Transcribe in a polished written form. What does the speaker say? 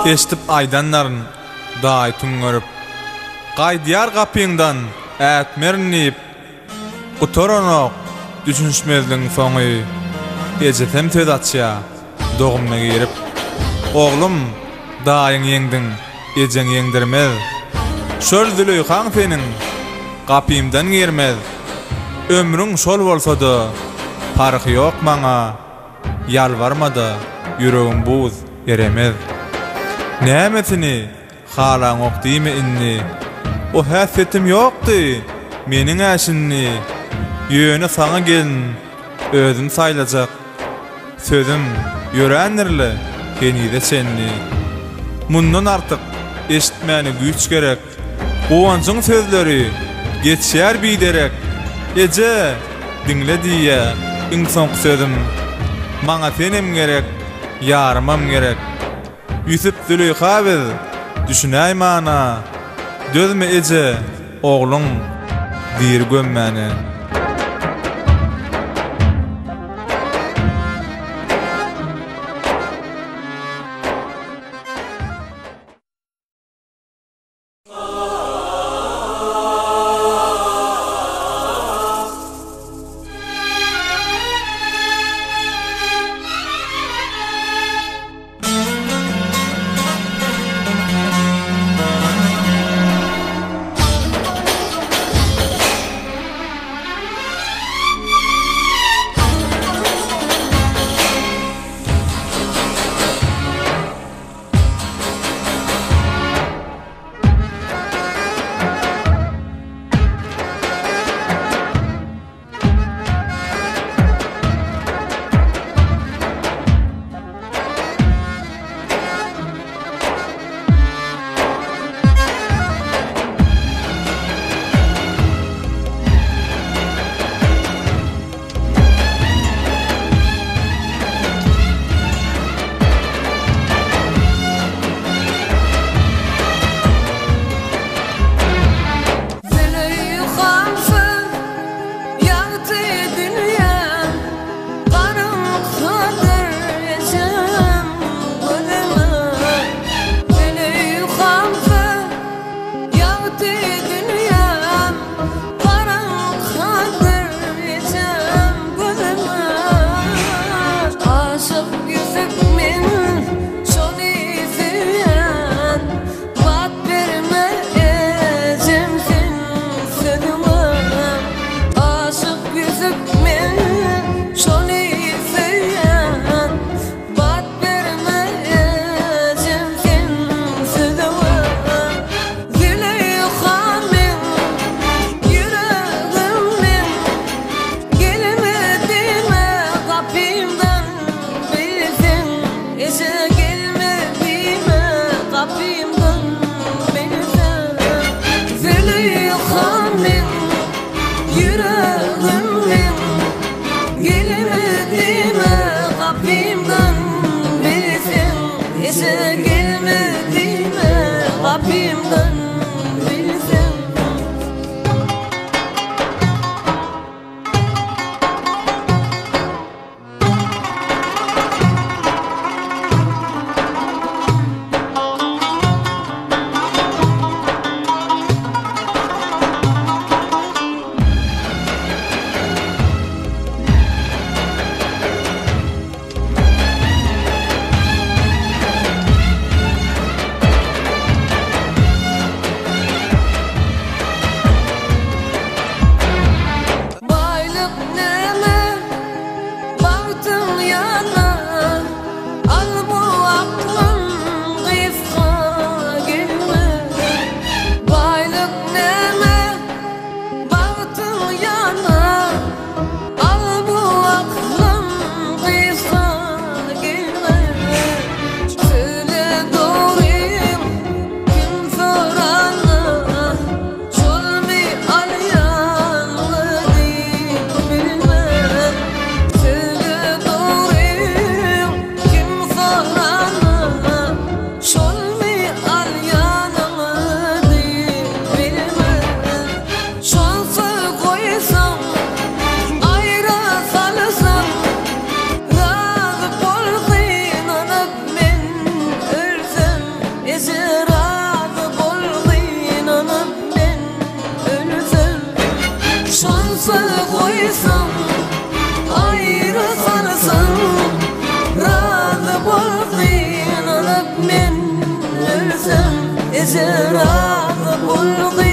Eştip aydanların daý tüňgerip gaýdýar gapyňdan ätmernip gutoranok düşünşmezliň soňy ejetem töz atýa dogumma girip oglum daýyň ýeňdiň ejeň ýeňdirmez şol düleý haň seniň gapymdan girmez ömrüň şol bolsa-da farky ýok maňa ýalbarmada ýüregim buz eremez nämetini halaň okdymy inni o hässetim ýokdy meniň äşinni ýöne saňa gelin özüm saýlajak sözüm ýörendirle genide senni mundan artyk eşitmäni güýç gerek owanjyň sözleri geçýär biderek eje dinle diýe insan sözüm maňa senem gerek ýarymam gerek Yusuf Züleyhabiz düşünäý mana dözme eje oglum diýir gömmäni bilsem, izradı bulgi